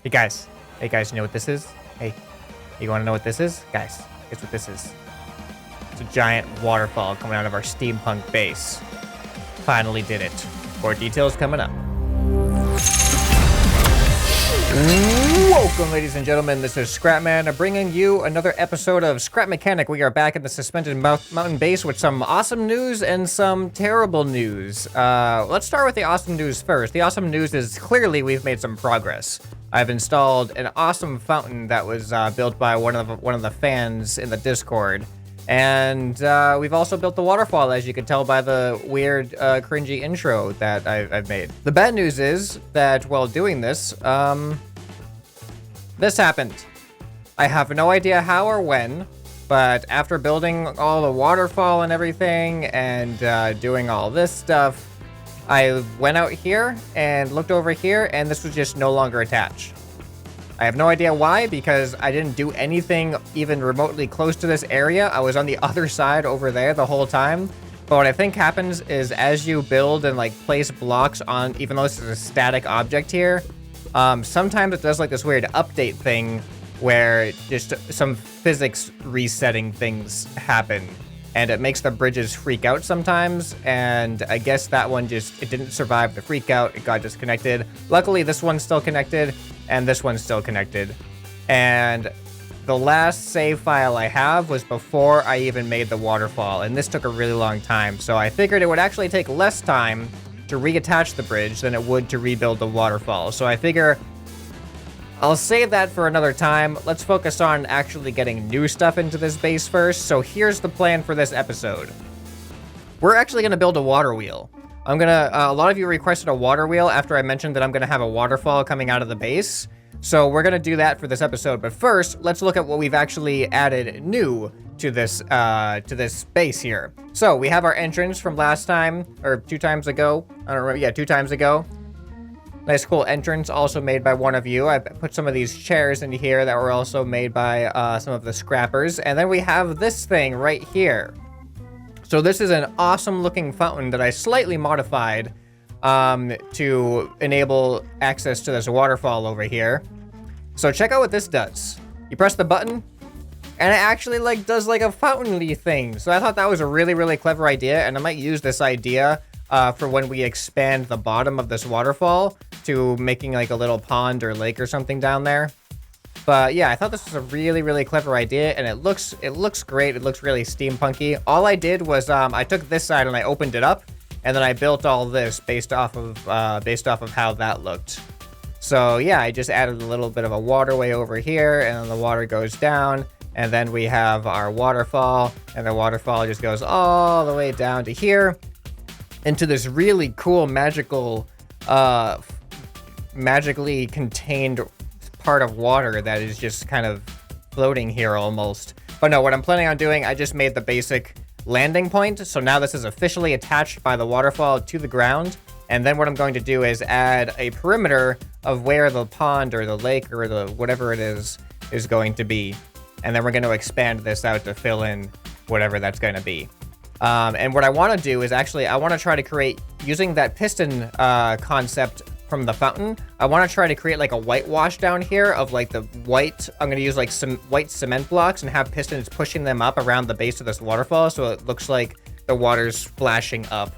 Hey guys. Hey guys, you know what this is? Hey, you wanna know what this is? Guys, guess what this is? It's a giant waterfall coming out of our steampunk base. Finally did it. More details coming up. Welcome, ladies and gentlemen. This is ScrapMan bringing you another episode of Scrap Mechanic. We are back in the suspended mountain base with some awesome news and some terrible news. Let's start with the awesome news first. The awesome news is clearly we've made some progress. I've installed an awesome fountain that was built by one of the fans in the Discord. And we've also built the waterfall, as you can tell by the weird, cringy intro that I've made. The bad news is that while doing this, this happened. I have no idea how or when, but after building all the waterfall and everything and doing all this stuff, I went out here and looked over here, and this was just no longer attached. I have no idea why, because I didn't do anything even remotely close to this area. I was on the other side over there the whole time. But what I think happens is as you build and like place blocks on, even though this is a static object here, sometimes it does like this weird update thing where just some physics resetting things happen. And it makes the bridges freak out sometimes, and I guess that one it didn't survive the freak out, it got disconnected. Luckily, this one's still connected, and this one's still connected. And the last save file I have was before I even made the waterfall, and this took a really long time, so I figured it would actually take less time to reattach the bridge than it would to rebuild the waterfall. So I figure I'll save that for another time. Let's focus on actually getting new stuff into this base first. So here's the plan for this episode. We're actually gonna build a water wheel. A lot of you requested a water wheel after I mentioned that I'm gonna have a waterfall coming out of the base. So we're gonna do that for this episode. But first, let's look at what we've actually added new to this base here. So we have our entrance from last time, or 2 times ago. I don't remember, yeah, 2 times ago. Nice cool entrance, also made by one of you. I put some of these chairs in here that were also made by some of the scrappers. And then we have this thing right here. So this is an awesome looking fountain that I slightly modified to enable access to this waterfall over here. So check out what this does. You press the button, and it actually like does like a fountain-y thing. So I thought that was a really, really clever idea, and I might use this idea for when we expand the bottom of this waterfall to making like a little pond or lake or something down there. But yeah, I thought this was a really, really clever idea, and it looks great. It looks really steampunky. All I did was I took this side and I opened it up, and then I built all this based off of how that looked. So yeah, I just added a little bit of a waterway over here, and then the water goes down, and then we have our waterfall, and the waterfall just goes all the way down to here into this really cool magically contained part of water that is just kind of floating here almost. But no, what I'm planning on doing, I just made the basic landing point. So now this is officially attached by the waterfall to the ground. And then what I'm going to do is add a perimeter of where the pond or the lake or the whatever it is going to be. And then we're going to expand this out to fill in whatever that's going to be. And what I want to do is actually, I want to try to create, using that piston concept from the fountain, I want to try to create like a whitewash down here of like the white, I'm going to use like some white cement blocks and have pistons pushing them up around the base of this waterfall. So it looks like the water's splashing up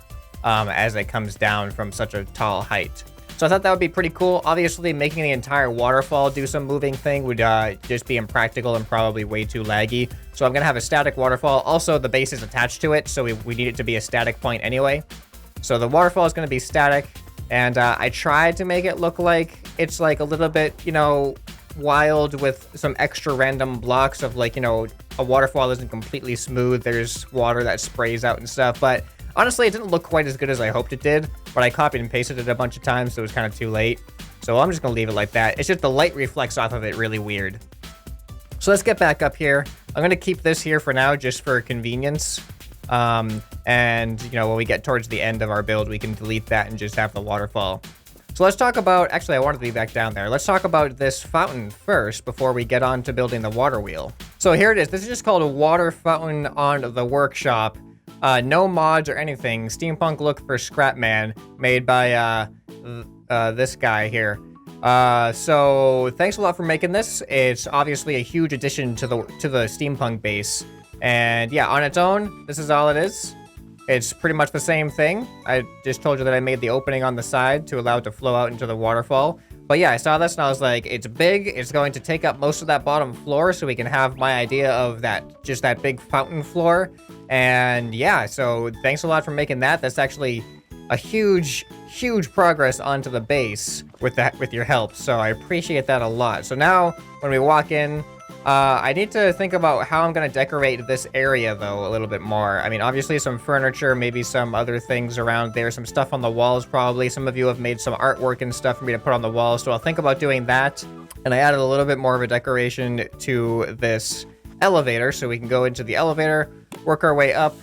as it comes down from such a tall height. So I thought that would be pretty cool. Obviously, making the entire waterfall do some moving thing would just be impractical and probably way too laggy. So I'm going to have a static waterfall. Also, the base is attached to it, so we need it to be a static point anyway. So the waterfall is going to be static, and I tried to make it look like it's like a little bit, you know, wild with some extra random blocks of like, you know, a waterfall isn't completely smooth. There's water that sprays out and stuff, but honestly, it didn't look quite as good as I hoped it did, but I copied and pasted it a bunch of times, so it was kind of too late. So I'm just going to leave it like that. It's just the light reflects off of it really weird. So let's get back up here. I'm going to keep this here for now just for convenience. And, you know, when we get towards the end of our build, we can delete that and just have the waterfall. So let's talk about, actually, I wanted to be back down there. Let's talk about this fountain first before we get on to building the water wheel. So here it is. This is just called a water fountain on the workshop. No mods or anything. Steampunk look for ScrapMan, made by this guy here. So thanks a lot for making this. It's obviously a huge addition to the steampunk base. And yeah, on its own, this is all it is. It's pretty much the same thing. I just told you that I made the opening on the side to allow it to flow out into the waterfall. But yeah, I saw this and I was like, it's big. It's going to take up most of that bottom floor so we can have my idea of just that big fountain floor. And yeah, so thanks a lot for making that. That's actually a huge progress onto the base with your help. So I appreciate that a lot. So now when we walk in, I need to think about how I'm going to decorate this area, though, a little bit more. I mean, obviously some furniture, maybe some other things around there, some stuff on the walls, probably. Some of you have made some artwork and stuff for me to put on the walls, so I'll think about doing that. And I added a little bit more of a decoration to this elevator, so we can go into the elevator, work our way up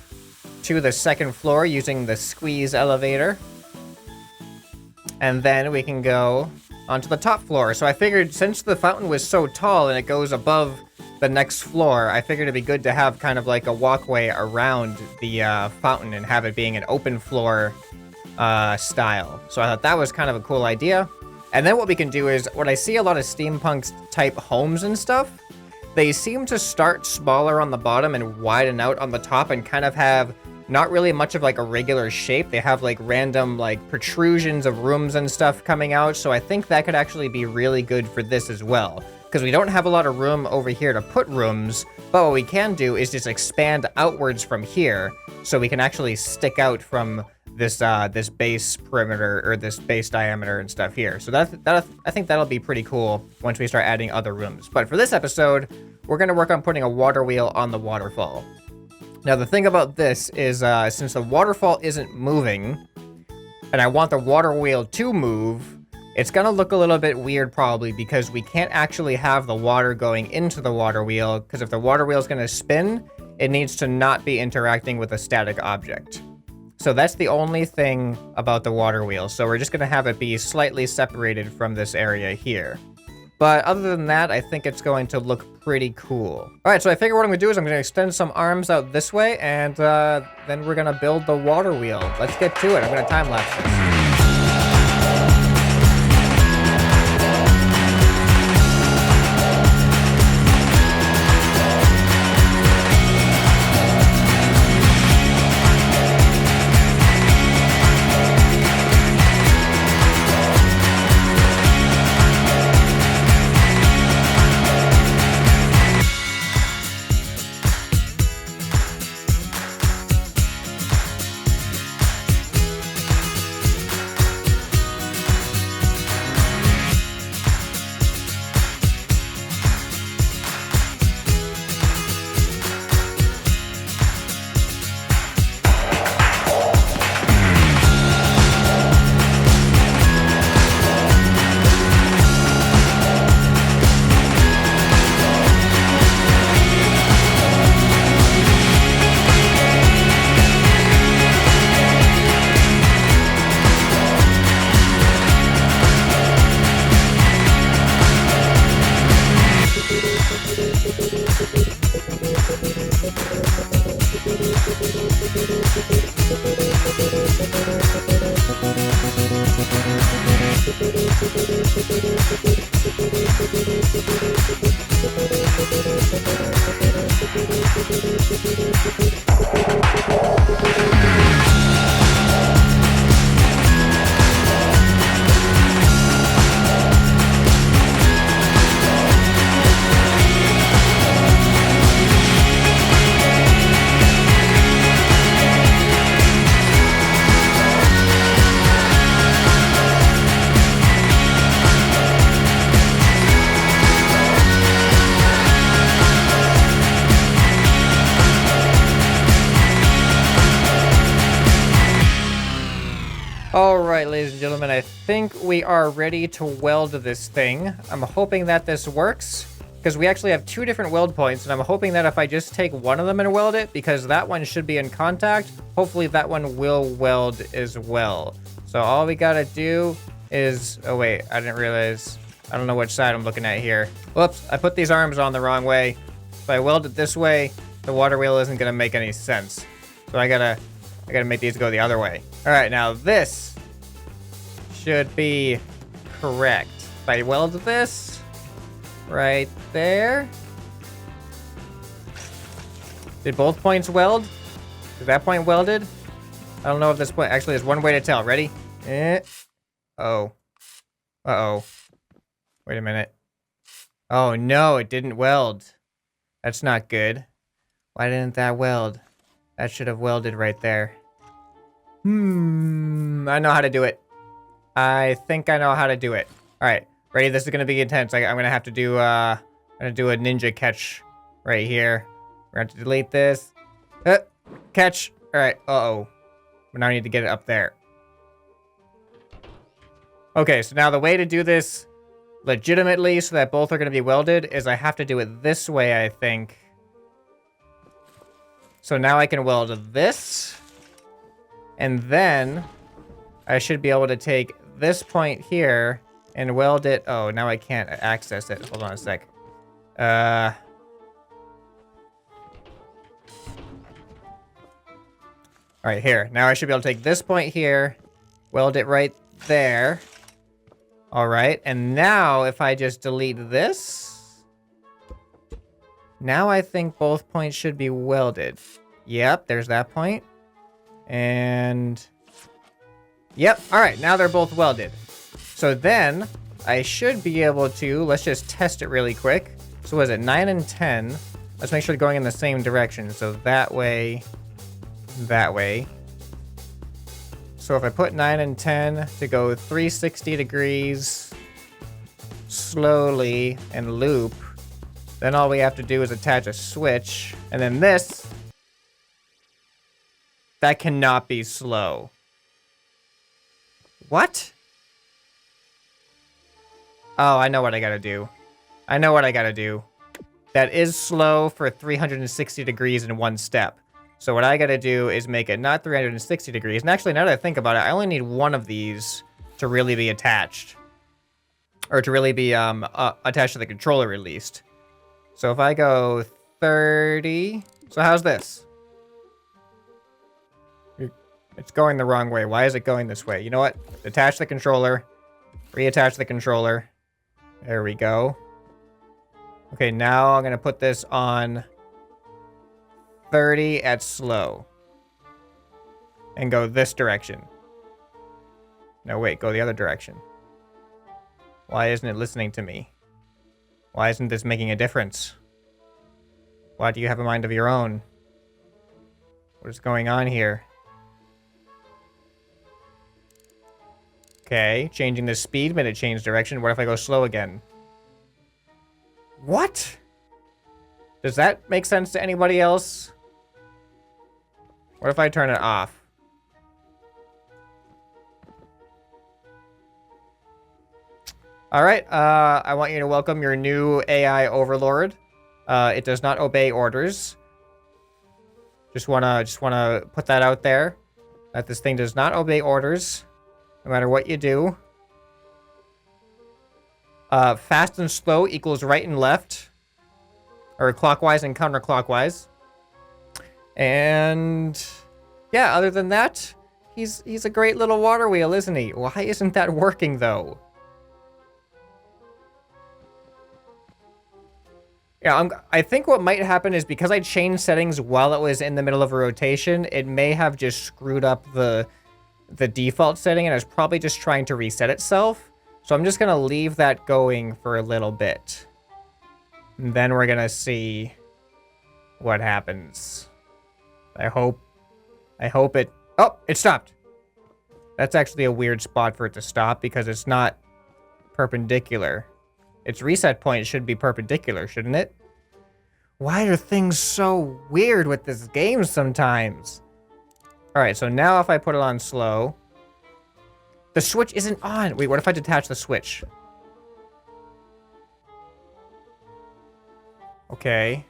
to the second floor using the squeeze elevator. And then we can go onto the top floor. So I figured since the fountain was so tall and it goes above the next floor, I figured it'd be good to have kind of like a walkway around the fountain and have it being an open floor style. So I thought that was kind of a cool idea. And then what we can do is, when I see a lot of steampunk type homes and stuff, they seem to start smaller on the bottom and widen out on the top and kind of have not really much of like a regular shape. They have like random like protrusions of rooms and stuff coming out. So I think that could actually be really good for this as well. Because we don't have a lot of room over here to put rooms, but what we can do is just expand outwards from here so we can actually stick out from this this base perimeter or this base diameter and stuff here. So that I think that'll be pretty cool once we start adding other rooms. But for this episode, we're going to work on putting a water wheel on the waterfall. Now, the thing about this is, since the waterfall isn't moving, and I want the water wheel to move, it's gonna look a little bit weird probably, because we can't actually have the water going into the water wheel, because if the water wheel is gonna spin, it needs to not be interacting with a static object. So that's the only thing about the water wheel. So we're just gonna have it be slightly separated from this area here. But other than that, I think it's going to look pretty cool. All right, so I figure what I'm gonna do is I'm gonna extend some arms out this way, and then we're gonna build the water wheel. Let's get to it. I'm gonna time lapse this. Alright, ladies and gentlemen, I think we are ready to weld this thing. I'm hoping that this works, because we actually have two different weld points, and I'm hoping that if I just take one of them and weld it, because that one should be in contact, hopefully that one will weld as well. So all we gotta do is... oh wait, I didn't realize... I don't know which side I'm looking at here. Whoops, I put these arms on the wrong way. If I weld it this way, the water wheel isn't gonna make any sense. So I gotta make these go the other way. All right, now this should be correct. If I weld this right there. Did both points weld? Is that point welded? I don't know if this point... Actually, there's one way to tell. Ready? Oh. Uh-oh. Wait a minute. Oh, no, it didn't weld. That's not good. Why didn't that weld? That should have welded right there. I know how to do it. I think I know how to do it. All right, ready? This is gonna be intense. I'm gonna have to do I'm gonna do a ninja catch right here. We're gonna have to delete this. Catch. All right. Uh-oh. We now need to get it up there. Okay, so now the way to do this legitimately so that both are gonna be welded is I have to do it this way, I think. So now I can weld this. And then I should be able to take this point here and weld it. Oh, now I can't access it. Hold on a sec. All right, here. Now I should be able to take this point here, weld it right there. All right, and now if I just delete this, now I think both points should be welded. Yep, there's that point. And yep, all right, now they're both welded. So then I should be able to, let's just test it really quick. So what is it, 9 and 10? Let's make sure they're going in the same direction. So that way. So if I put 9 and 10 to go 360 degrees slowly and loop, then all we have to do is attach a switch. And then this, that cannot be slow. What? Oh, I know what I gotta do. I know what I gotta do. That is slow for 360 degrees in one step. So what I gotta do is make it not 360 degrees. And actually, now that I think about it, I only need one of these to really be attached. Or to really be attached to the controller at least. So if I go 30... So how's this? It's going the wrong way. Why is it going this way? You know what? Detach the controller. Reattach the controller. There we go. Okay, now I'm going to put this on 30 at slow. And go this direction. No, wait. Go the other direction. Why isn't it listening to me? Why isn't this making a difference? Why do you have a mind of your own? What is going on here? Okay, changing the speed made it change direction. What if I go slow again? What? Does that make sense to anybody else? What if I turn it off? All right, I want you to welcome your new AI overlord. It does not obey orders. Just wanna put that out there, that this thing does not obey orders. No matter what you do. Fast and slow equals right and left. Or clockwise and counterclockwise. And yeah, other than that, he's a great little water wheel, isn't he? Why isn't that working though? Yeah, I think what might happen is because I changed settings while it was in the middle of a rotation, it may have just screwed up the default setting, and I was probably just trying to reset itself. So I'm just going to leave that going for a little bit. And then we're going to see what happens. I hope it... Oh, it stopped. That's actually a weird spot for it to stop because it's not perpendicular. Its reset point should be perpendicular, shouldn't it? Why are things so weird with this game sometimes? All right, so now if I put it on slow, the switch isn't on. Wait, what if I detach the switch? Okay.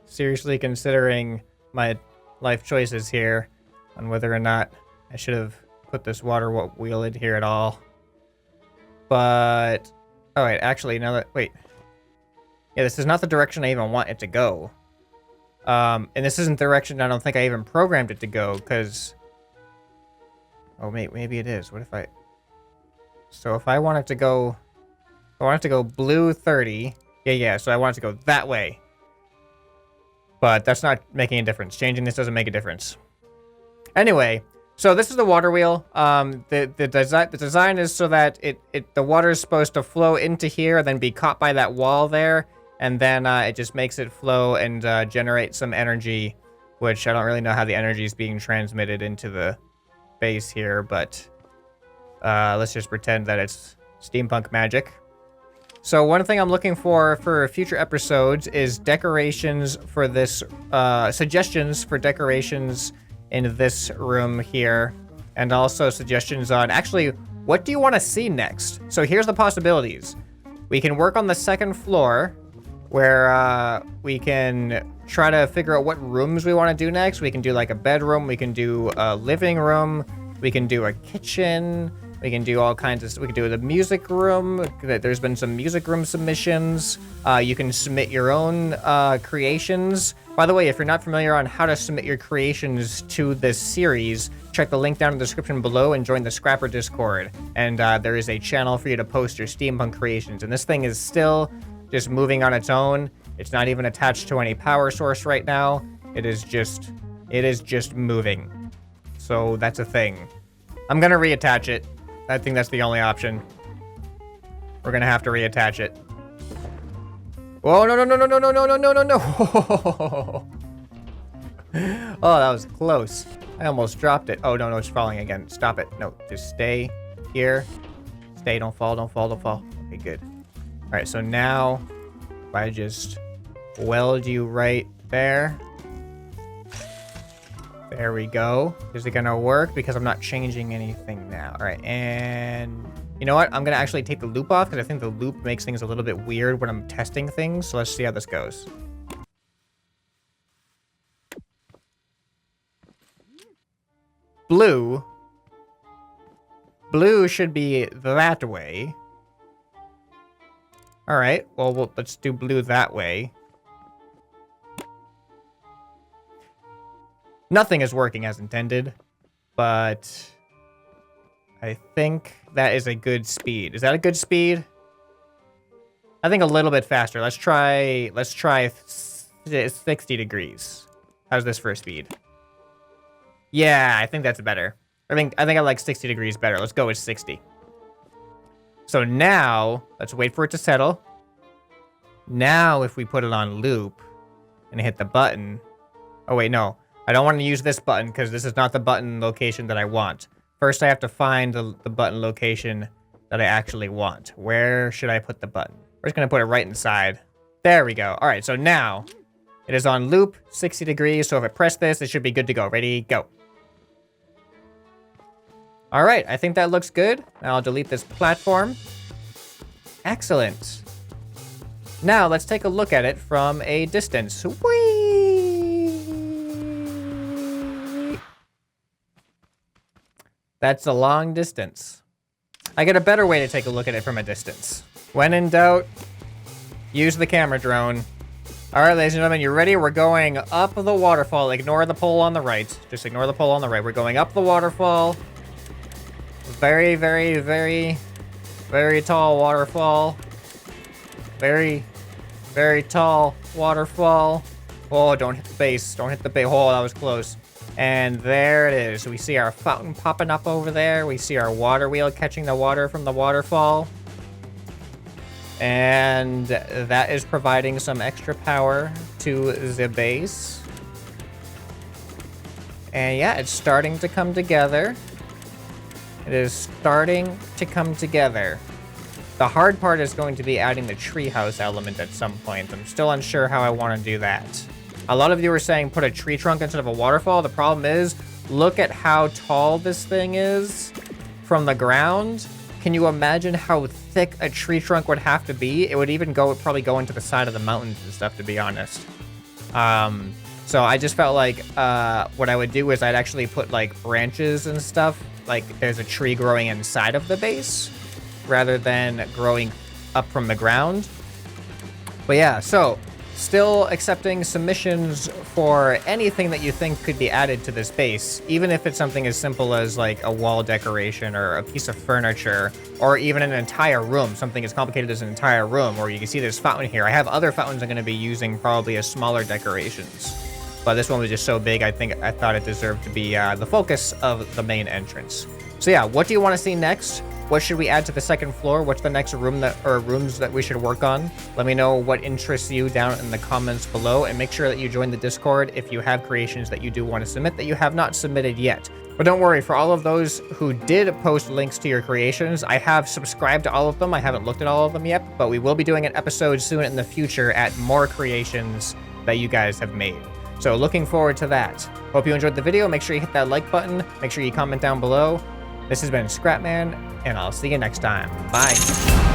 Seriously considering my life choices here on whether or not I should have put this water wheel in here at all. But, all right, actually, now that, wait. Yeah, this is not the direction I even want it to go. And this isn't the direction I don't think I even programmed it to go, because Oh, maybe it is. What if I... So if I want it to go... I want it to go blue 30. Yeah, so I want it to go that way. But that's not making a difference. Changing this doesn't make a difference. Anyway, so this is the water wheel. The design is so that the water is supposed to flow into here and then be caught by that wall there. And then it just makes it flow and generate some energy, which I don't really know how the energy is being transmitted into the base here, but let's just pretend that it's steampunk magic. So one thing I'm looking for future episodes is decorations for this, suggestions for decorations in this room here, and also suggestions on, actually, what do you want to see next? So here's the possibilities. We can work on the second floor, where we can try to figure out what rooms we want to do next. We can do like a bedroom, we can do a living room, we can do a kitchen, we can do all kinds of, we can do the music room. There's been some music room submissions. You can submit your own creations. By the way, if you're not familiar on how to submit your creations to this series, check the link down in the description below and join the Scrapper Discord. And there is a channel for you to post your steampunk creations. And this thing is still just moving on its own. It's not even attached to any power source right now. It is just moving. So that's a thing. I'm gonna reattach it. I think that's the only option. We're gonna have to reattach it. Oh, no. Oh, that was close. I almost dropped it. Oh, no, it's falling again. Stop it. No, just stay here. Stay, don't fall. Okay, good. All right, so now if I just weld you right there. There we go. Is it gonna work? Because I'm not changing anything now. All right, and you know what? I'm gonna actually take the loop off because I think the loop makes things a little bit weird when I'm testing things. So let's see how this goes. Blue should be that way. All right, well, let's do blue that way. Nothing is working as intended, but I think that is a good speed. Is that a good speed? I think a little bit faster. Let's try 60 degrees. How's this for a speed? Yeah, I think that's better. I think I like 60 degrees better. Let's go with 60. So now, let's wait for it to settle. Now, if we put it on loop and hit the button. Oh, wait, no. I don't want to use this button because this is not the button location that I want. First, I have to find the button location that I actually want. Where should I put the button? We're just going to put it right inside. There we go. All right, so now it is on loop, 60 degrees. So if I press this, it should be good to go. Ready, go. All right, I think that looks good. Now I'll delete this platform. Excellent. Now let's take a look at it from a distance. Whee! That's a long distance. I get a better way to take a look at it from a distance. When in doubt, use the camera drone. All right, ladies and gentlemen, you ready? We're going up the waterfall. Ignore the pole on the right. Just ignore the pole on the right. We're going up the waterfall. Very, very, very, very tall waterfall. Very, very tall waterfall. Oh, don't hit the base. Don't hit the base. Oh, that was close. And there it is. We see our fountain popping up over there. We see our water wheel catching the water from the waterfall. And that is providing some extra power to the base. And yeah, it's starting to come together. It is starting to come together. The hard part is going to be adding the treehouse element at some point. I'm still unsure how I want to do that. A lot of you were saying put a tree trunk instead of a waterfall. The problem is, look at how tall this thing is from the ground. Can you imagine how thick a tree trunk would have to be? It would even probably go into the side of the mountains and stuff, to be honest. So I just felt like what I would do is I'd actually put like branches and stuff, like there's a tree growing inside of the base, rather than growing up from the ground. But yeah, so Still accepting submissions for anything that you think could be added to this base, even if it's something as simple as like a wall decoration or a piece of furniture, or even an entire room, something as complicated as an entire room, or you can see this fountain here. I have other fountains I'm going to be using probably as smaller decorations, but this one was just so big, I thought it deserved to be the focus of the main entrance. So yeah, what do you want to see next? What should we add to the second floor? What's the next room rooms that we should work on? Let me know what interests you down in the comments below, and make sure that you join the Discord if you have creations that you do want to submit that you have not submitted yet. But don't worry, for all of those who did post links to your creations, I have subscribed to all of them. I haven't looked at all of them yet, but we will be doing an episode soon in the future at more creations that you guys have made. So looking forward to that. Hope you enjoyed the video. Make sure you hit that like button. Make sure you comment down below. This has been ScrapMan, and I'll see you next time. Bye.